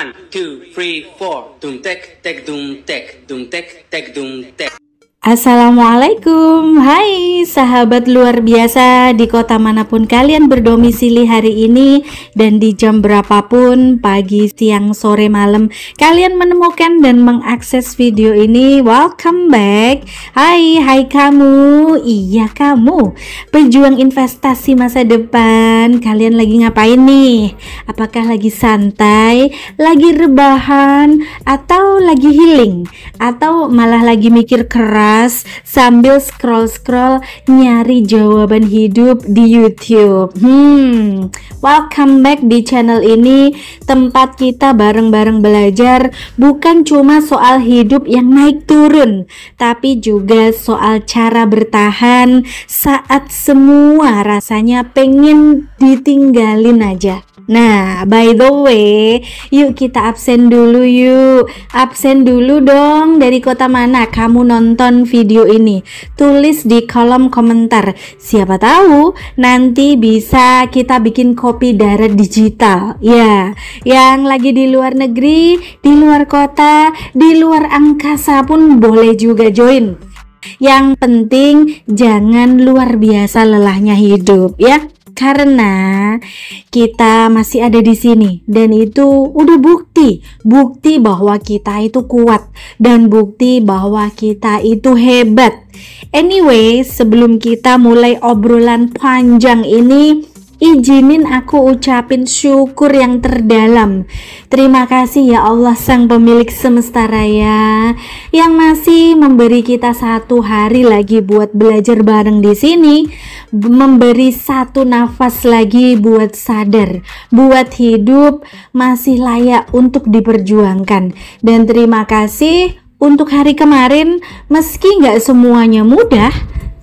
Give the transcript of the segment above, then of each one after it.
One, two, three, four. Dum tek tek dum tek dum tek. Assalamualaikum, hai sahabat luar biasa di kota manapun kalian berdomisili hari ini dan di jam berapapun, pagi, siang, sore, malam kalian menemukan dan mengakses video ini. Welcome back. Hai kamu, iya kamu, pejuang investasi masa depan. Kalian lagi ngapain nih? Apakah lagi santai, lagi rebahan, atau lagi healing, atau malah lagi mikir keras sambil scroll nyari jawaban hidup di YouTube? Welcome back di channel ini, tempat kita bareng-bareng belajar bukan cuma soal hidup yang naik turun, tapi juga soal cara bertahan saat semua rasanya pengen ditinggalin aja. Nah, by the way, yuk kita absen dulu yuk. Absen dulu dong, dari kota mana kamu nonton video ini? Tulis di kolom komentar. Siapa tahu nanti bisa kita bikin kopi darat digital. Ya, yang lagi di luar negeri, di luar kota, di luar angkasa pun boleh juga join. Yang penting jangan luar biasa lelahnya hidup ya. Karena kita masih ada di sini dan itu udah bukti bahwa kita itu kuat dan bukti bahwa kita itu hebat. Anyway, sebelum kita mulai obrolan panjang ini, izinin aku ucapin syukur yang terdalam. Terima kasih ya Allah, Sang Pemilik Semesta Raya, yang masih memberi kita satu hari lagi buat belajar bareng di sini, memberi satu nafas lagi buat sadar, buat hidup masih layak untuk diperjuangkan. Dan terima kasih untuk hari kemarin, meski nggak semuanya mudah,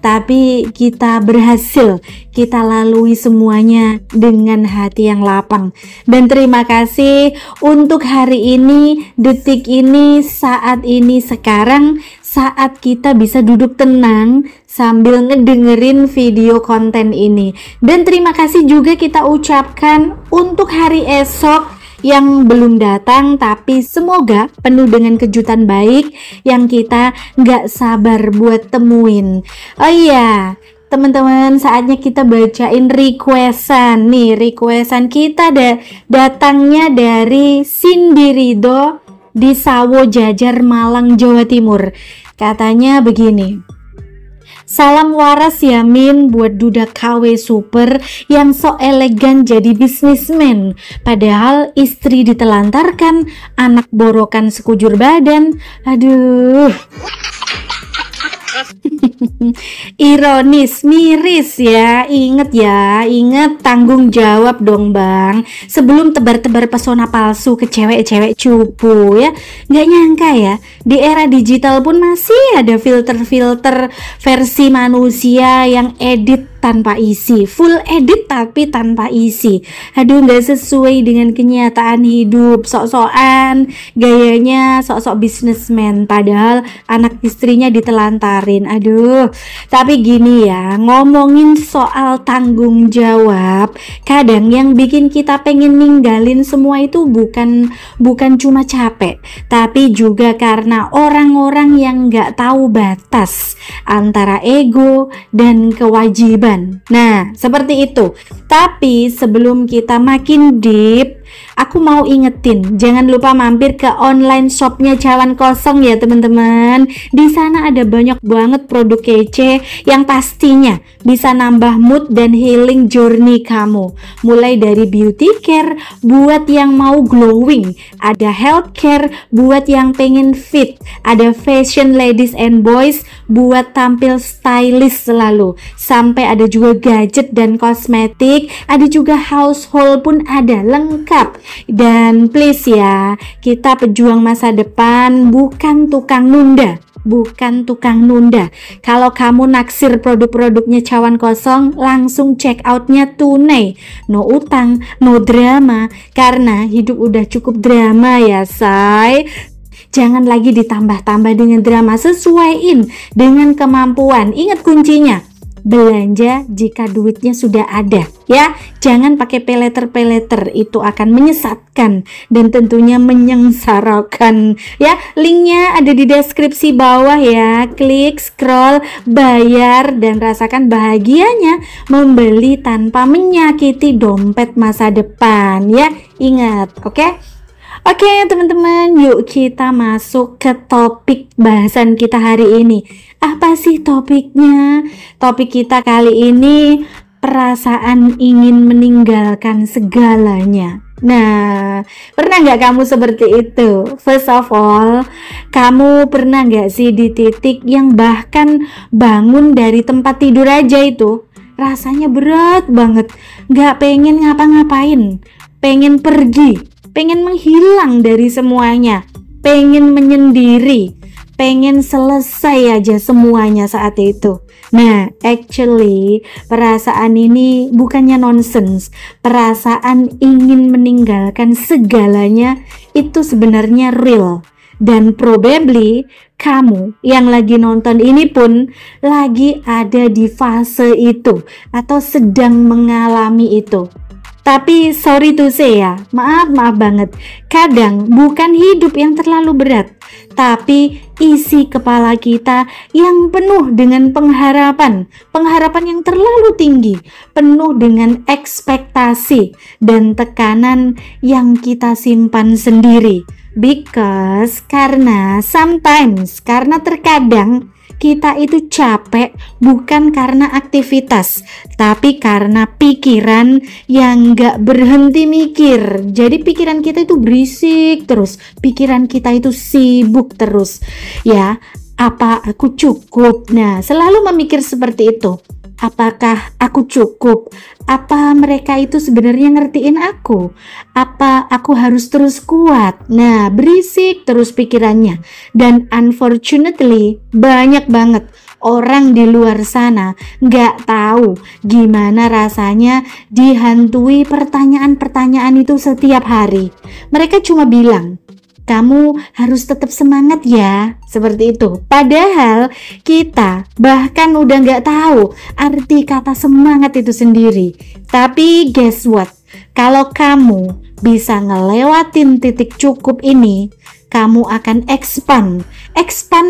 tapi kita berhasil, kita lalui semuanya dengan hati yang lapang. Dan terima kasih untuk hari ini, detik ini, saat ini, sekarang, saat kita bisa duduk tenang sambil ngedengerin video konten ini. Dan terima kasih juga kita ucapkan untuk hari esok yang belum datang, tapi semoga penuh dengan kejutan baik yang kita nggak sabar buat temuin. Oh iya, teman-teman, saatnya kita bacain requestan nih. Requestan kita datangnya dari Cindy Ridho di Sawo Jajar, Malang, Jawa Timur. Katanya begini: salam waras ya Min, buat duda KW super yang sok elegan jadi bisnismen, padahal istri ditelantarkan, anak borokan sekujur badan. Aduh. Ironis, miris ya. Ingat tanggung jawab dong bang, sebelum tebar-tebar pesona palsu ke cewek-cewek cupu ya. Nggak nyangka ya, di era digital pun masih ada filter-filter versi manusia yang edit tanpa isi, full edit tapi tanpa isi. Aduh, nggak sesuai dengan kenyataan hidup, sok-sokan gayanya sok-sok bisnismen, padahal anak istrinya ditelantarin. Aduh, tapi gini ya, ngomongin soal tanggung jawab, kadang yang bikin kita pengen ninggalin semua itu bukan cuma capek, tapi juga karena orang-orang yang nggak tahu batas antara ego dan kewajiban. Nah, seperti itu. Tapi sebelum kita makin deep, aku mau ingetin, jangan lupa mampir ke online shopnya Cawan Kosong ya teman-teman. Di sana ada banyak banget produk kece yang pastinya bisa nambah mood dan healing journey kamu. Mulai dari beauty care buat yang mau glowing, ada health care buat yang pengen fit, ada fashion ladies and boys buat tampil stylish selalu, sampai ada juga gadget dan kosmetik, ada juga household pun ada, lengkap. Dan please ya, kita pejuang masa depan, bukan tukang nunda. Kalau kamu naksir produk-produknya Cawan Kosong, langsung check outnya tunai, no utang, no drama, karena hidup udah cukup drama ya say. Jangan lagi ditambah-tambah dengan drama, sesuaiin dengan kemampuan. Ingat kuncinya, belanja jika duitnya sudah ada ya. Jangan pakai pay-later, itu akan menyesatkan dan tentunya menyengsarakan ya. Linknya ada di deskripsi bawah ya. Klik, scroll, bayar dan rasakan bahagianya membeli tanpa menyakiti dompet masa depan ya. Ingat, oke? Oke teman-teman, yuk kita masuk ke topik bahasan kita hari ini. Apa sih topiknya? Topik kita kali ini perasaan ingin meninggalkan segalanya. Nah, pernah nggak kamu seperti itu? First of all, kamu pernah nggak sih di titik yang bahkan bangun dari tempat tidur aja itu rasanya berat banget, nggak pengen ngapa-ngapain, pengen pergi, pengen menghilang dari semuanya, pengen menyendiri, pengen selesai aja semuanya saat itu. Nah, actually perasaan ini bukannya nonsense. Perasaan ingin meninggalkan segalanya itu sebenarnya real. Dan probably kamu yang lagi nonton ini pun lagi ada di fase itu atau sedang mengalami itu. Tapi sorry to say ya, maaf banget, kadang bukan hidup yang terlalu berat, tapi isi kepala kita yang penuh dengan pengharapan yang terlalu tinggi, penuh dengan ekspektasi dan tekanan yang kita simpan sendiri. Because karena terkadang kita itu capek bukan karena aktivitas, tapi karena pikiran yang gak berhenti mikir. Jadi pikiran kita itu berisik terus, pikiran kita itu sibuk terus. Ya, apa aku cukup? Nah, selalu memikir seperti itu. Apakah aku cukup? Apa mereka itu sebenarnya ngertiin aku? Apa aku harus terus kuat? Nah, berisik terus pikirannya. Dan unfortunately, banyak banget orang di luar sana nggak tahu gimana rasanya dihantui pertanyaan-pertanyaan itu setiap hari. Mereka cuma bilang, kamu harus tetap semangat ya, seperti itu. Padahal kita bahkan udah nggak tahu arti kata semangat itu sendiri. Tapi guess what? Kalau kamu bisa ngelewatin titik cukup ini, kamu akan expand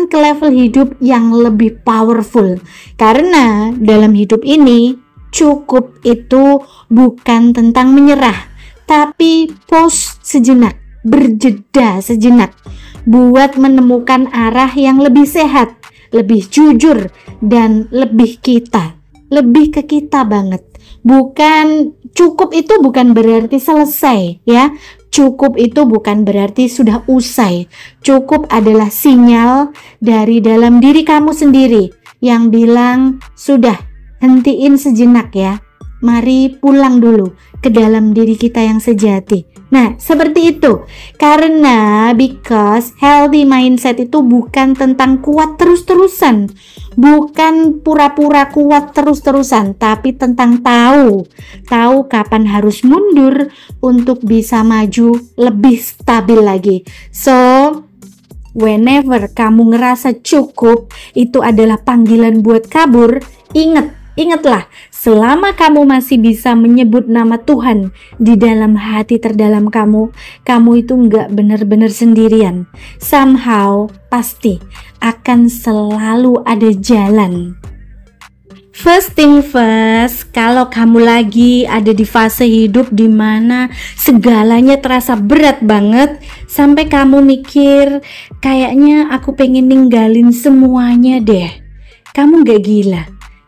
ke level hidup yang lebih powerful. Karena dalam hidup ini, cukup itu bukan tentang menyerah, tapi pause sejenak, berjeda sejenak buat menemukan arah yang lebih sehat, lebih jujur, dan lebih ke kita banget. Bukan cukup itu bukan berarti selesai ya. Cukup itu bukan berarti sudah usai. Cukup adalah sinyal dari dalam diri kamu sendiri yang bilang, sudah, hentiin sejenak ya. Mari pulang dulu ke dalam diri kita yang sejati. Nah, seperti itu. Karena because healthy mindset itu bukan tentang kuat terus-terusan, bukan pura-pura kuat terus-terusan, tapi tentang tahu kapan harus mundur untuk bisa maju lebih stabil lagi. So, whenever kamu ngerasa cukup itu adalah panggilan buat kabur, ingatlah, selama kamu masih bisa menyebut nama Tuhan di dalam hati terdalam kamu itu nggak benar-benar sendirian. Somehow, pasti akan selalu ada jalan. First thing first, kalau kamu lagi ada di fase hidup di mana segalanya terasa berat banget, sampai kamu mikir, kayaknya aku pengen ninggalin semuanya deh. Kamu nggak gila,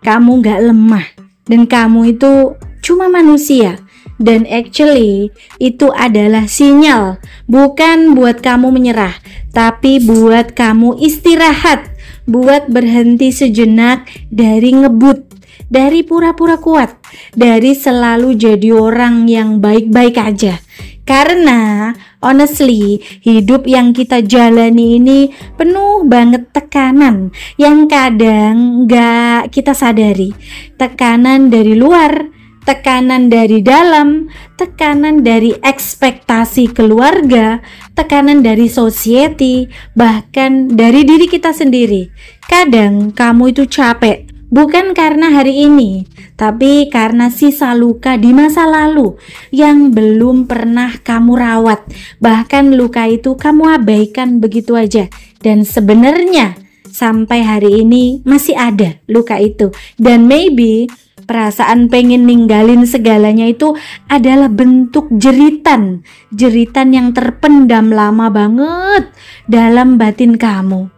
kamu nggak lemah, dan kamu itu cuma manusia. Dan actually itu adalah sinyal, bukan buat kamu menyerah, tapi buat kamu istirahat, buat berhenti sejenak dari ngebut, dari pura-pura kuat, dari selalu jadi orang yang baik-baik aja. Karena honestly, hidup yang kita jalani ini penuh banget tekanan yang kadang gak kita sadari. Tekanan dari luar, tekanan dari dalam, tekanan dari ekspektasi keluarga, tekanan dari society, bahkan dari diri kita sendiri. Kadang kamu itu capek Bukan karena hari ini, tapi karena sisa luka di masa lalu yang belum pernah kamu rawat. Bahkan luka itu kamu abaikan begitu aja. Dan sebenarnya sampai hari ini masih ada luka itu. Dan maybe perasaan pengen ninggalin segalanya itu adalah bentuk jeritan yang terpendam lama banget dalam batin kamu.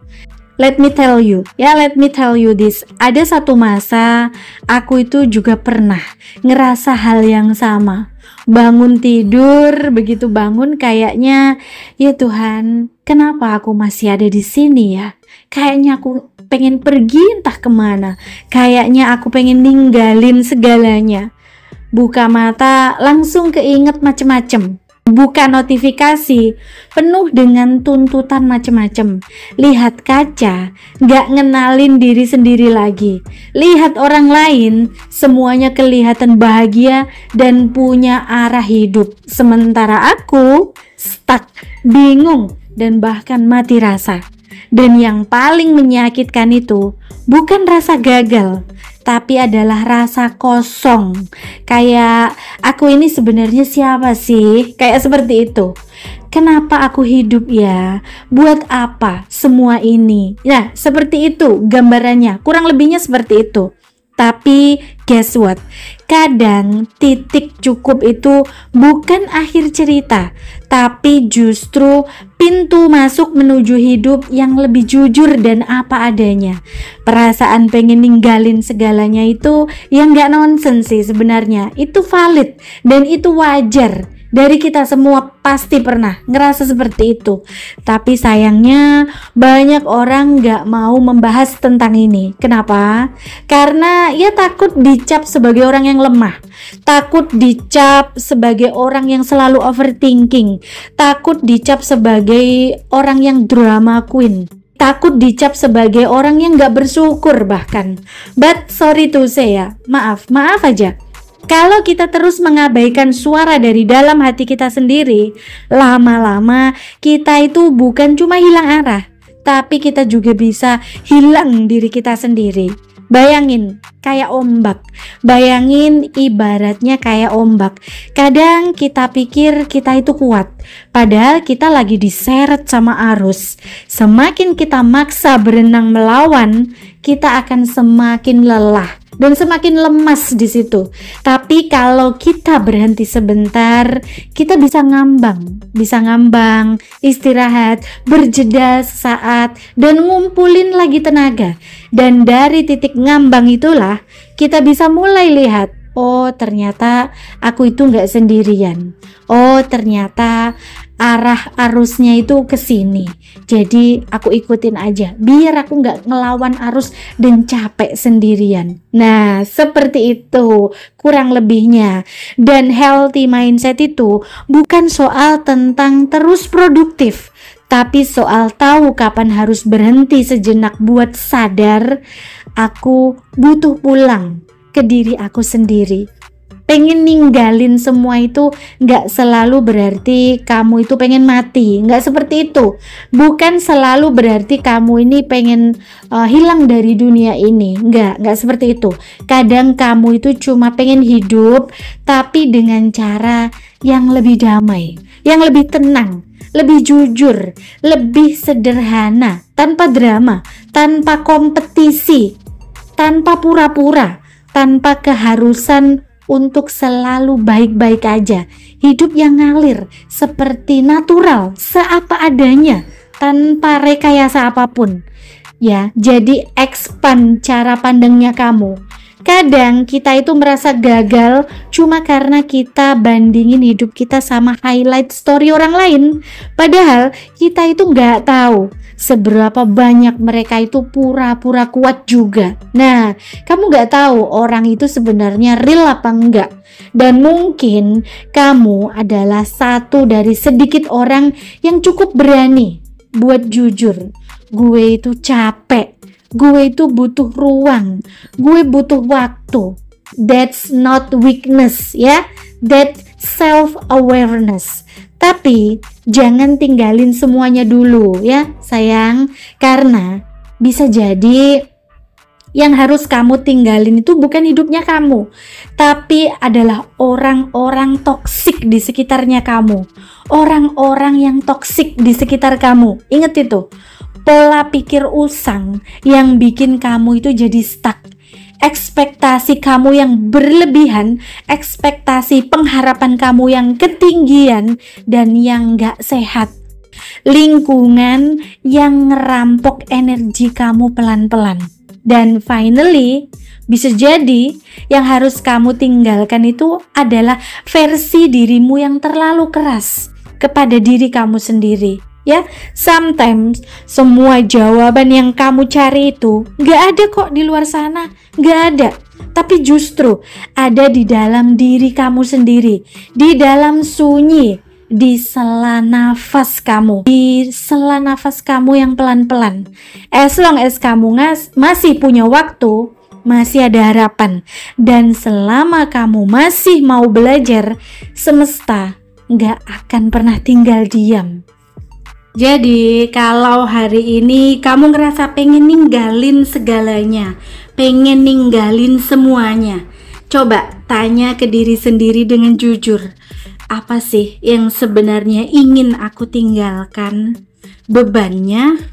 Let me tell you this. Ada satu masa aku itu juga pernah ngerasa hal yang sama. Bangun tidur, begitu bangun kayaknya, ya Tuhan, kenapa aku masih ada di sini ya? Kayaknya aku pengen pergi entah kemana. Kayaknya aku pengen ninggalin segalanya. Buka mata langsung keinget macem-macem. Buka notifikasi penuh dengan tuntutan macem-macem. Lihat kaca, gak ngenalin diri sendiri lagi. Lihat orang lain, semuanya kelihatan bahagia dan punya arah hidup. Sementara aku stuck, bingung, dan bahkan mati rasa. Dan yang paling menyakitkan itu bukan rasa gagal, tapi adalah rasa kosong. Kayak aku ini sebenarnya siapa sih? Kayak seperti itu. Kenapa aku hidup ya? Buat apa semua ini? Nah, seperti itu gambarannya. Kurang lebihnya seperti itu. Tapi guess what? Kadang titik cukup itu bukan akhir cerita, tapi justru pintu masuk menuju hidup yang lebih jujur dan apa adanya. Perasaan pengen ninggalin segalanya itu yang gak nonsense sih sebenarnya. Itu valid dan itu wajar. Dari kita semua pasti pernah ngerasa seperti itu. Tapi sayangnya banyak orang gak mau membahas tentang ini. Kenapa? Karena ya takut dicap sebagai orang yang lemah, takut dicap sebagai orang yang selalu overthinking, takut dicap sebagai orang yang drama queen, takut dicap sebagai orang yang gak bersyukur bahkan. But sorry to say ya, maaf aja. Kalau kita terus mengabaikan suara dari dalam hati kita sendiri, lama-lama kita itu bukan cuma hilang arah, tapi kita juga bisa hilang diri kita sendiri. Bayangin kayak ombak. Bayangin ibaratnya kayak ombak. Kadang kita pikir kita itu kuat, padahal kita lagi diseret sama arus. Semakin kita maksa berenang melawan, kita akan semakin lelah dan semakin lemas di situ. Tapi kalau kita berhenti sebentar, kita bisa ngambang, istirahat, berjeda sesaat, dan ngumpulin lagi tenaga. Dan dari titik ngambang itulah kita bisa mulai lihat, oh ternyata aku itu nggak sendirian. Oh ternyata arah arusnya itu ke sini. Jadi aku ikutin aja biar aku nggak ngelawan arus dan capek sendirian. Nah, seperti itu kurang lebihnya. Dan healthy mindset itu bukan soal tentang terus produktif, tapi soal tahu kapan harus berhenti sejenak buat sadar aku butuh pulang ke diri aku sendiri. Pengen ninggalin semua itu gak selalu berarti kamu itu pengen mati, gak seperti itu. Bukan selalu berarti kamu ini pengen hilang dari dunia ini, gak seperti itu. Kadang kamu itu cuma pengen hidup, tapi dengan cara yang lebih damai, yang lebih tenang, lebih jujur, lebih sederhana, tanpa drama, tanpa kompetisi, tanpa pura-pura, tanpa keharusan untuk selalu baik-baik aja. Hidup yang ngalir seperti natural, seapa adanya, tanpa rekayasa apapun. Ya, jadi expand cara pandangnya kamu. Kadang kita itu merasa gagal cuma karena kita bandingin hidup kita sama highlight story orang lain. Padahal kita itu nggak tahu seberapa banyak mereka itu pura-pura kuat juga. Nah, kamu nggak tahu orang itu sebenarnya real apa enggak. Dan mungkin kamu adalah satu dari sedikit orang yang cukup berani buat jujur. Gue itu capek, gue itu butuh ruang, gue butuh waktu. That's not weakness ya, that's self-awareness. Tapi jangan tinggalin semuanya dulu ya sayang, karena bisa jadi Yang harus kamu tinggalin itu bukan hidupnya kamu, tapi adalah orang-orang toksik di sekitarnya kamu. Orang-orang yang toksik di sekitar kamu. Ingat itu, pola pikir usang yang bikin kamu itu jadi stuck. Ekspektasi kamu yang berlebihan, ekspektasi pengharapan kamu yang ketinggian dan yang gak sehat. Lingkungan yang ngerampok energi kamu pelan-pelan. Dan finally, bisa jadi yang harus kamu tinggalkan itu adalah versi dirimu yang terlalu keras kepada diri kamu sendiri. Ya, sometimes semua jawaban yang kamu cari itu gak ada kok di luar sana, gak ada. Tapi justru ada di dalam diri kamu sendiri, di dalam sunyi, di sela nafas kamu, di sela nafas kamu yang pelan-pelan. As long as kamu masih punya waktu, masih ada harapan, dan selama kamu masih mau belajar, semesta gak akan pernah tinggal diam. Jadi kalau hari ini kamu ngerasa pengen ninggalin segalanya, pengen ninggalin semuanya, coba tanya ke diri sendiri dengan jujur. Apa sih yang sebenarnya ingin aku tinggalkan? Bebannya,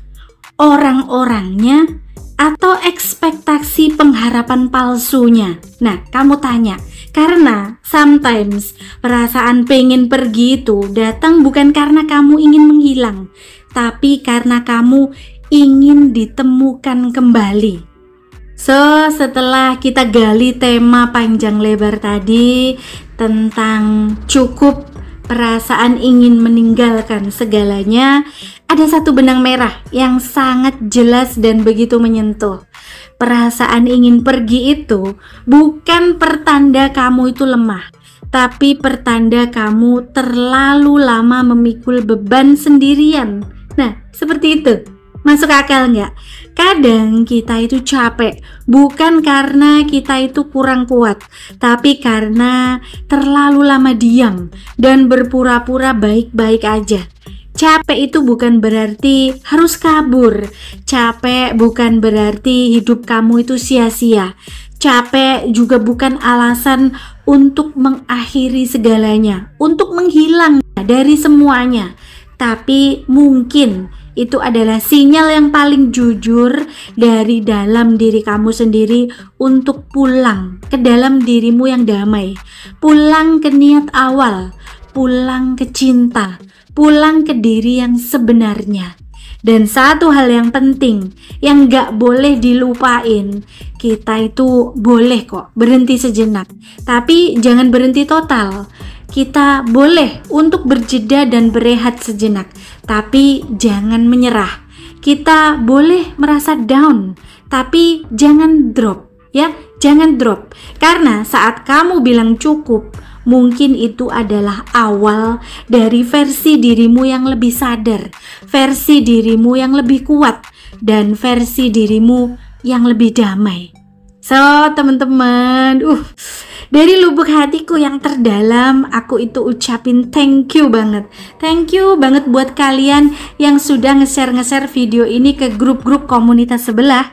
orang-orangnya, atau ekspektasi pengharapan palsunya? Nah, kamu tanya. Karena sometimes perasaan pengen pergi itu datang bukan karena kamu ingin menghilang, tapi karena kamu ingin ditemukan kembali. So, setelah kita gali tema panjang lebar tadi tentang cukup perasaan ingin meninggalkan segalanya, ada satu benang merah yang sangat jelas dan begitu menyentuh. Perasaan ingin pergi itu bukan pertanda kamu itu lemah, tapi pertanda kamu terlalu lama memikul beban sendirian. Nah, seperti itu. Masuk akal nggak? Kadang kita itu capek bukan karena kita itu kurang kuat, tapi karena terlalu lama diam dan berpura-pura baik-baik aja. Capek itu bukan berarti harus kabur. Capek bukan berarti hidup kamu itu sia-sia. Capek juga bukan alasan untuk mengakhiri segalanya, untuk menghilang dari semuanya. Tapi mungkin itu adalah sinyal yang paling jujur dari dalam diri kamu sendiri untuk pulang ke dalam dirimu yang damai, pulang ke niat awal, pulang ke cinta, pulang ke diri yang sebenarnya. Dan satu hal yang penting yang gak boleh dilupain, kita itu boleh kok berhenti sejenak, tapi jangan berhenti total. Kita boleh untuk berjeda dan berehat sejenak, tapi jangan menyerah. Kita boleh merasa down, tapi jangan drop, ya, jangan drop. Karena saat kamu bilang cukup, mungkin itu adalah awal dari versi dirimu yang lebih sadar, versi dirimu yang lebih kuat, dan versi dirimu yang lebih damai. So, teman-teman, dari lubuk hatiku yang terdalam, aku itu ucapin thank you banget. Thank you banget buat kalian yang sudah nge-share video ini ke grup-grup komunitas sebelah,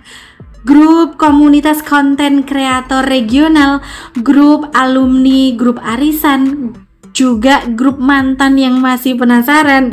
grup komunitas konten kreator regional, grup alumni, grup arisan, juga grup mantan yang masih penasaran.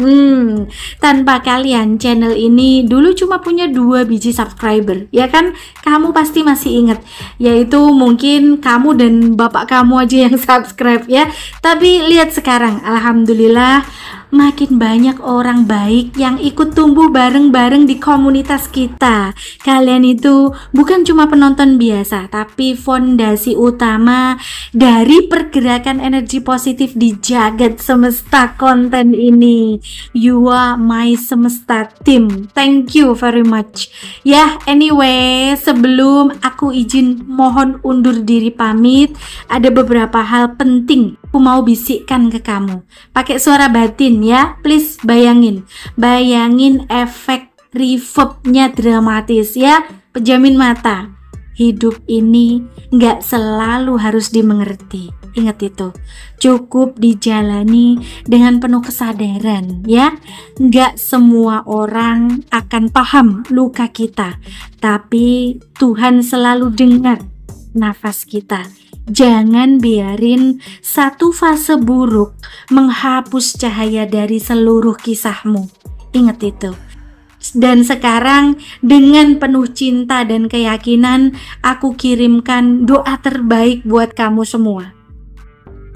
Tanpa kalian channel ini dulu cuma punya 2 biji subscriber, ya kan? Kamu pasti masih ingat, yaitu mungkin kamu dan bapak kamu aja yang subscribe ya. Tapi lihat sekarang, alhamdulillah makin banyak orang baik yang ikut tumbuh bareng-bareng di komunitas kita. Kalian itu bukan cuma penonton biasa, tapi fondasi utama dari pergerakan energi positif di jagat semesta konten ini. You are my semesta team. Thank you very much. Ya, anyway, sebelum aku izin mohon undur diri pamit, ada beberapa hal penting aku mau bisikkan ke kamu. Pakai suara batin ya, please bayangin efek reverbnya dramatis ya. Pejamin mata. hidup ini nggak selalu harus dimengerti. Ingat itu, cukup dijalani dengan penuh kesadaran ya. Nggak semua orang akan paham luka kita, tapi Tuhan selalu dengar nafas kita. Jangan biarin satu fase buruk menghapus cahaya dari seluruh kisahmu. Ingat itu. Dan sekarang dengan penuh cinta dan keyakinan, aku kirimkan doa terbaik buat kamu semua.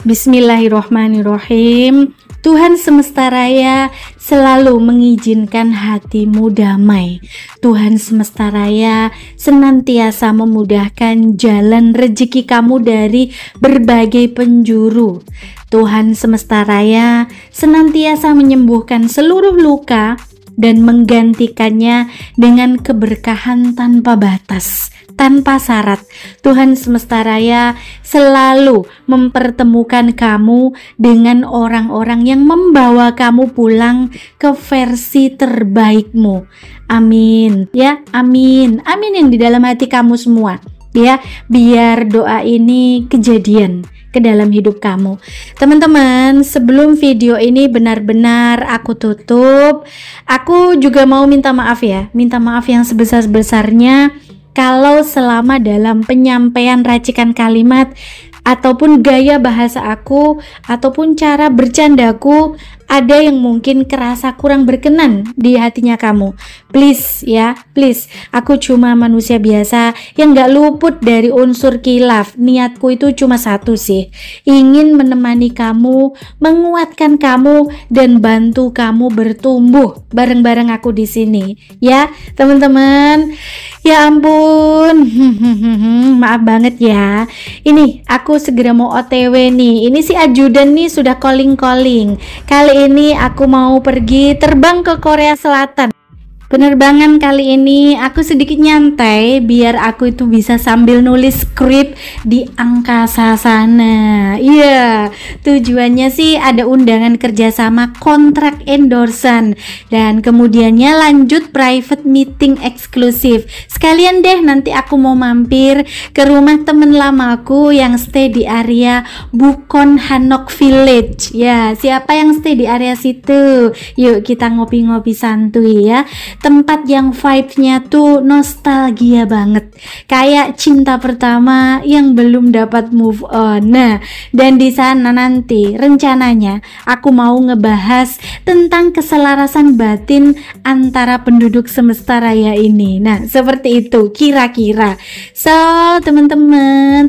Bismillahirrohmanirrohim. Tuhan semesta raya selalu mengizinkan hatimu damai. Tuhan semesta raya senantiasa memudahkan jalan rezeki kamu dari berbagai penjuru. Tuhan semesta raya senantiasa menyembuhkan seluruh luka dan menggantikannya dengan keberkahan tanpa batas, tanpa syarat. Tuhan semesta raya selalu mempertemukan kamu dengan orang-orang yang membawa kamu pulang ke versi terbaikmu. Amin ya, amin. Amin yang di dalam hati kamu semua ya. Biar doa ini kejadian ke dalam hidup kamu. Teman-teman, sebelum video ini benar-benar aku tutup, aku juga mau minta maaf ya. Minta maaf yang sebesar-besarnya kalau selama dalam penyampaian racikan kalimat ataupun gaya bahasa aku ataupun cara bercandaku ada yang mungkin kerasa kurang berkenan di hatinya kamu. Please ya, please. Aku cuma manusia biasa yang gak luput dari unsur kilaf. Niatku itu cuma satu sih, ingin menemani kamu, menguatkan kamu, dan bantu kamu bertumbuh bareng-bareng aku di sini. Ya, teman-teman. Ya ampun, maaf banget ya. Ini aku segera mau OTW nih. Ini si ajudan nih sudah calling-calling. Kali ini aku mau pergi terbang ke Korea Selatan. Penerbangan kali ini aku sedikit nyantai biar aku itu bisa sambil nulis skrip di angkasa sana. Iya, tujuannya sih ada undangan kerjasama kontrak endorsan dan kemudiannya lanjut private meeting eksklusif. Sekalian deh nanti aku mau mampir ke rumah temen lamaku yang stay di area Bukon Hanok Village. Ya, siapa yang stay di area situ? Yuk kita ngopi-ngopi santuy ya. Tempat yang vibe-nya tuh nostalgia banget, kayak cinta pertama yang belum dapat move on. Nah, dan di sana nanti rencananya aku mau ngebahas tentang keselarasan batin antara penduduk semesta raya ini. Nah, seperti itu kira-kira. So, teman-teman,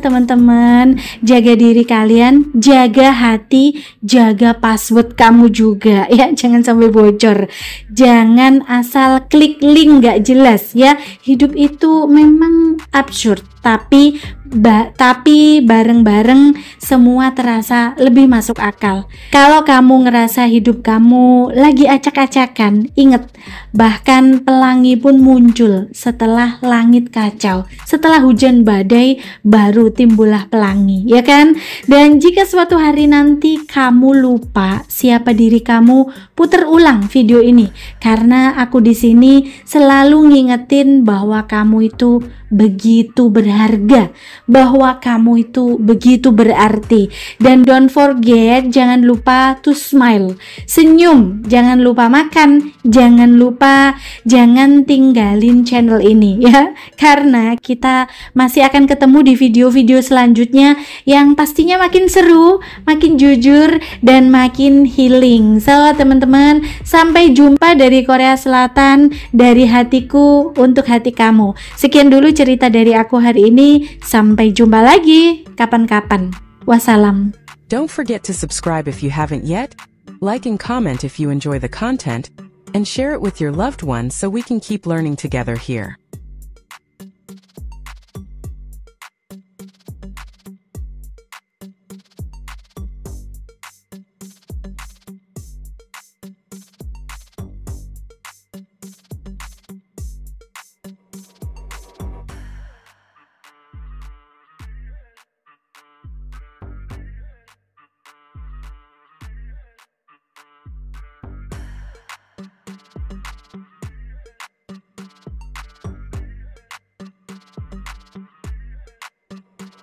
jaga diri kalian, jaga hati, jaga password kamu juga ya, jangan sampai bocor. Jangan asal klik link gak jelas ya. Hidup itu memang absurd, tapi bareng-bareng semua terasa lebih masuk akal. Kalau kamu ngerasa hidup kamu lagi acak-acakan, ingat, bahkan pelangi pun muncul setelah langit kacau. Setelah hujan badai baru timbullah pelangi, ya kan? Dan jika suatu hari nanti kamu lupa siapa diri kamu, putar ulang video ini, karena aku di sini selalu ngingetin bahwa kamu itu begitu berharga, bahwa kamu itu begitu berarti. Dan don't forget, jangan lupa to smile, senyum, jangan lupa makan, jangan tinggalin channel ini ya, karena kita masih akan ketemu di video-video selanjutnya yang pastinya makin seru, makin jujur, dan makin healing. So teman-teman, sampai jumpa dari Korea Selatan, dari hatiku untuk hati kamu. Sekian dulu cerita dari aku hari ini. Sampai jumpa lagi kapan-kapan. Wassalam. Don't forget to subscribe if you haven't yet, like and comment if you enjoy the content, and share it with your loved ones so we can keep learning together here.